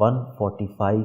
145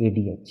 ADH,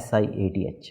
SIADH।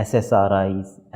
SSRIs,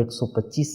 125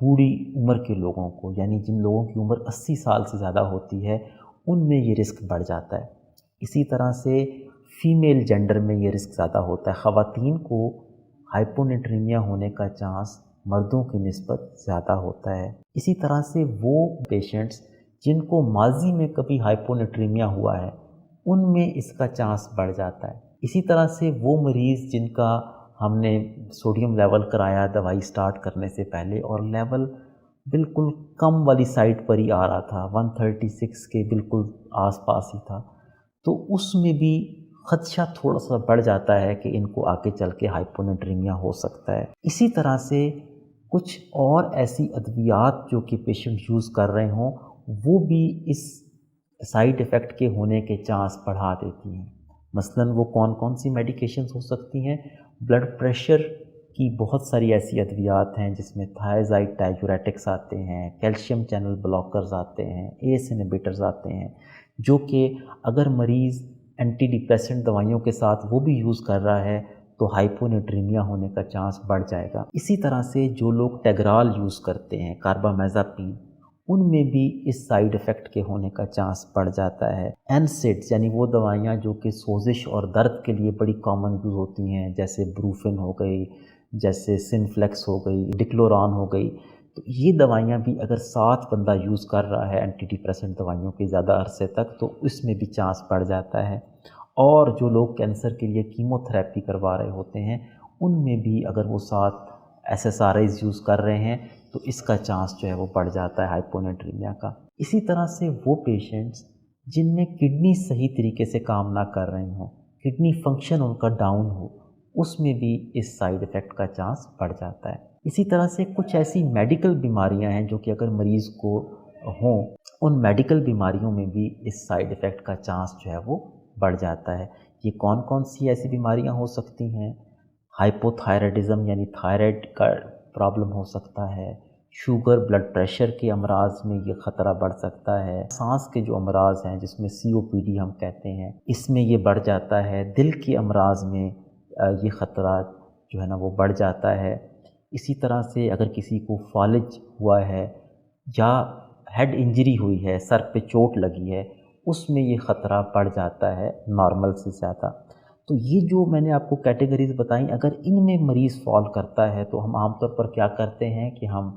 بوڑھی عمر کے لوگوں کو، یعنی جن لوگوں کی عمر 80 سال سے زیادہ ہوتی ہے، ان میں یہ رسک بڑھ جاتا ہے۔ اسی طرح سے فیمیل جینڈر میں یہ رسک زیادہ ہوتا ہے، خواتین کو ہائپونیٹریمیا ہونے کا چانس مردوں کی نسبت زیادہ ہوتا ہے۔ اسی طرح سے وہ پیشنٹس جن کو ماضی میں کبھی ہائپونیٹریمیا ہوا ہے، ان میں اس کا چانس بڑھ جاتا ہے۔ اسی طرح سے وہ مریض جن کا ہم نے سوڈیم لیول کرایا دوائی سٹارٹ کرنے سے پہلے اور لیول بالکل کم والی سائٹ پر ہی آ رہا تھا، 136 کے بالکل آس پاس ہی تھا، تو اس میں بھی خدشہ تھوڑا سا بڑھ جاتا ہے کہ ان کو آگے چل کے ہائپونیٹریمیا ہو سکتا ہے۔ اسی طرح سے کچھ اور ایسی ادویات جو کہ پیشنٹ یوز کر رہے ہوں، وہ بھی اس سائیڈ ایفیکٹ کے ہونے کے چانس بڑھا دیتی ہیں۔ مثلاً وہ کون کون سی میڈیکیشنز ہو سکتی ہیں؟ بلڈ پریشر کی بہت ساری ایسی ادویات ہیں جس میں تھائازائڈ ڈائیوریٹکس آتے ہیں، کیلشیم چینل بلاکرز آتے ہیں، ایس انہیبیٹرز آتے ہیں، جو کہ اگر مریض اینٹی ڈپریسنٹ دوائیوں کے ساتھ وہ بھی یوز کر رہا ہے تو ہائپونیٹریمیا ہونے کا چانس بڑھ جائے گا۔ اسی طرح سے جو لوگ ٹیگرال یوز کرتے ہیں، کاربامازاپین، ان میں بھی اس سائیڈ ایفیکٹ کے ہونے کا چانس بڑھ جاتا ہے۔ NSAIDs یعنی وہ دوائیاں جو کہ سوزش اور درد کے لیے بڑی کامن یوز ہوتی ہیں، جیسے بروفن ہو گئی، جیسے سنفلیکس ہو گئی، ڈکلوران ہو گئی، تو یہ دوائیاں بھی اگر 7 بندہ یوز کر رہا ہے اینٹی ڈپریسنٹ دوائیوں کے زیادہ عرصے تک تو اس میں بھی چانس بڑھ جاتا ہے۔ اور جو لوگ کینسر کے لیے کیمو تھراپی کروا رہے ہوتے ہیں، ان میں بھی اگر وہ 7 SSRIs یوز کر رہے ہیں تو اس کا چانس جو ہے وہ بڑھ جاتا ہے ہائپونیٹریمیا کا۔ اسی طرح سے وہ پیشنٹس جن میں کڈنی صحیح طریقے سے کام نہ کر رہے ہوں، کڈنی فنکشن ان کا ڈاؤن ہو، اس میں بھی اس سائیڈ ایفیکٹ کا چانس بڑھ جاتا ہے۔ اسی طرح سے کچھ ایسی میڈیکل بیماریاں ہیں جو کہ اگر مریض کو ہوں، ان میڈیکل بیماریوں میں بھی اس سائیڈ ایفیکٹ کا چانس جو ہے وہ بڑھ جاتا ہے۔ یہ کون کون سی ایسی بیماریاں ہو سکتی ہیں؟ ہائپوتھائرائڈزم یعنی تھائرائڈ کا پرابلم ہو سکتا ہے، شوگر بلڈ پریشر کے امراض میں یہ خطرہ بڑھ سکتا ہے، سانس کے جو امراض ہیں جس میں COPD ہم کہتے ہیں، اس میں یہ بڑھ جاتا ہے، دل کے امراض میں یہ خطرہ جو ہے نا وہ بڑھ جاتا ہے۔ اسی طرح سے اگر کسی کو فالج ہوا ہے یا ہیڈ انجری ہوئی ہے، سر پہ چوٹ لگی ہے، اس میں یہ خطرہ بڑھ جاتا ہے نارمل سے زیادہ۔ تو یہ جو میں نے آپ کو کیٹیگریز بتائیں، اگر ان میں مریض فال کرتا ہے تو ہم عام طور پر کیا کرتے ہیں کہ ہم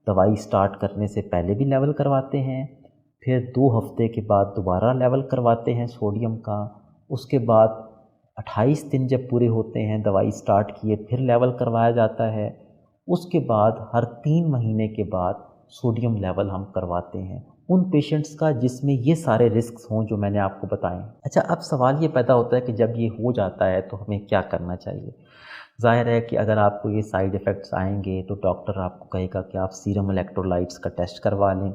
دوائی سٹارٹ کرنے سے پہلے بھی لیول کرواتے ہیں، پھر 2 ہفتے کے بعد دوبارہ لیول کرواتے ہیں سوڈیم کا، اس کے بعد 28 دن جب پورے ہوتے ہیں دوائی سٹارٹ کیے پھر لیول کروایا جاتا ہے، اس کے بعد ہر 3 مہینے کے بعد سوڈیم لیول ہم کرواتے ہیں ان پیشنٹس کا جس میں یہ سارے رسکس ہوں جو میں نے آپ کو بتائیں۔ اچھا، اب سوال یہ پیدا ہوتا ہے کہ جب یہ ہو جاتا ہے تو ہمیں کیا کرنا چاہیے؟ ظاہر ہے کہ اگر آپ کو یہ سائیڈ ایفیکٹس آئیں گے تو ڈاکٹر آپ کو کہے گا کہ آپ سیرم الیکٹرولائٹس کا ٹیسٹ کروا لیں،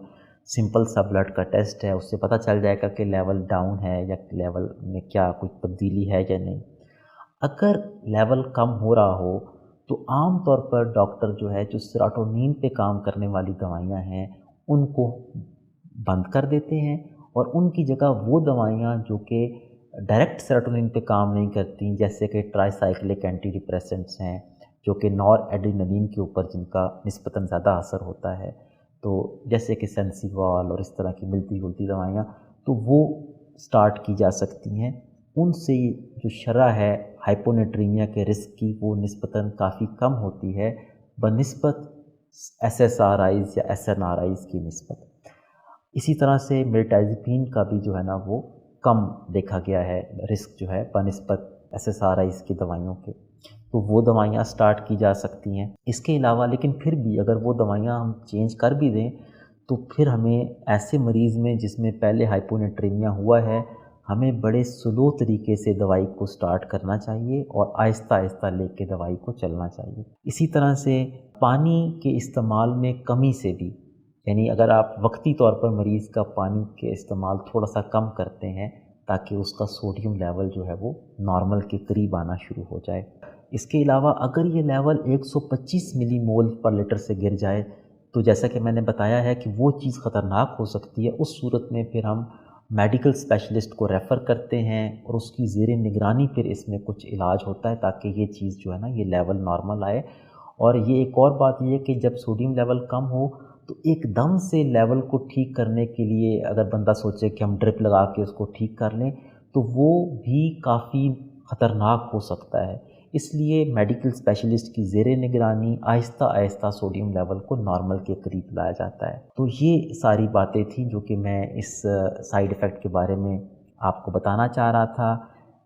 سمپل سا بلڈ کا ٹیسٹ ہے، اس سے پتہ چل جائے گا کہ لیول ڈاؤن ہے یا لیول میں کیا کوئی تبدیلی ہے یا نہیں۔ اگر لیول کم ہو رہا ہو تو عام طور پر ڈاکٹر جو ہے جو سیروٹونین پہ کام کرنے والی دوائیاں ہیں ان کو بند کر دیتے ہیں اور ان کی جگہ وہ دوائیاں جو کہ ڈائریکٹ سیروٹونین پہ کام نہیں کرتی، جیسے کہ ٹرائی سائیکلک اینٹی ڈپریسنٹس ہیں جو کہ نور ایڈرینلین کے اوپر جن کا نسبتاً زیادہ اثر ہوتا ہے، تو جیسے کہ سینسیوال اور اس طرح کی ملتی جلتی دوائیاں، تو وہ سٹارٹ کی جا سکتی ہیں۔ ان سے جو شرح ہے ہائپونیٹریمیا کے رسک کی وہ نسبتاً کافی کم ہوتی ہے بنسبت SSRIs یا SNRIs کی نسبت۔ اسی طرح سے ملٹازپین کا بھی جو ہے نا وہ کم دیکھا گیا ہے رسک جو ہے بنسبت SSRIs کی دوائیوں کے، تو وہ دوائیاں سٹارٹ کی جا سکتی ہیں۔ اس کے علاوہ لیکن پھر بھی اگر وہ دوائیاں ہم چینج کر بھی دیں تو پھر ہمیں ایسے مریض میں جس میں پہلے ہائپونیٹریمیا ہوا ہے ہمیں بڑے سلو طریقے سے دوائی کو سٹارٹ کرنا چاہیے اور آہستہ آہستہ لے کے دوائی کو چلنا چاہیے۔ اسی طرح سے پانی کے استعمال میں کمی سے بھی، یعنی اگر آپ وقتی طور پر مریض کا پانی کے استعمال تھوڑا سا کم کرتے ہیں تاکہ اس کا سوڈیم لیول جو ہے وہ نارمل کے قریب آنا شروع ہو جائے۔ اس کے علاوہ اگر یہ لیول 125 ملی مول پر لیٹر سے گر جائے تو جیسا کہ میں نے بتایا ہے کہ وہ چیز خطرناک ہو سکتی ہے، اس صورت میں پھر ہم میڈیکل اسپیشلسٹ کو ریفر کرتے ہیں اور اس کی زیر نگرانی پھر اس میں کچھ علاج ہوتا ہے تاکہ یہ چیز جو ہے نا یہ لیول نارمل آئے اور یہ ایک اور بات یہ ہے کہ جب سوڈیم لیول کم ہو تو ایک دم سے لیول کو ٹھیک کرنے کے لیے اگر بندہ سوچے کہ ہم ڈرپ لگا کے اس کو ٹھیک کر لیں تو وہ بھی کافی خطرناک ہو سکتا ہے۔ اس لیے میڈیکل اسپیشلسٹ کی زیر نگرانی آہستہ آہستہ سوڈیم لیول کو نارمل کے قریب لایا جاتا ہے۔ تو یہ ساری باتیں تھیں جو کہ میں اس سائیڈ ایفیکٹ کے بارے میں آپ کو بتانا چاہ رہا تھا۔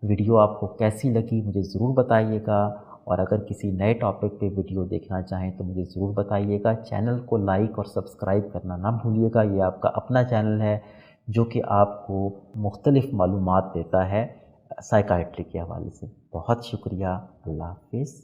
ویڈیو آپ کو کیسی لگی مجھے ضرور بتائیے گا، اور اگر کسی نئے ٹاپک پہ ویڈیو دیکھنا چاہیں تو مجھے ضرور بتائیے گا۔ چینل کو لائک اور سبسکرائب کرنا نہ بھولیے گا، یہ آپ کا اپنا چینل ہے جو کہ آپ کو مختلف معلومات دیتا ہے سائیکائٹری کے حوالے سے۔ بہت شکریہ، اللہ حافظ۔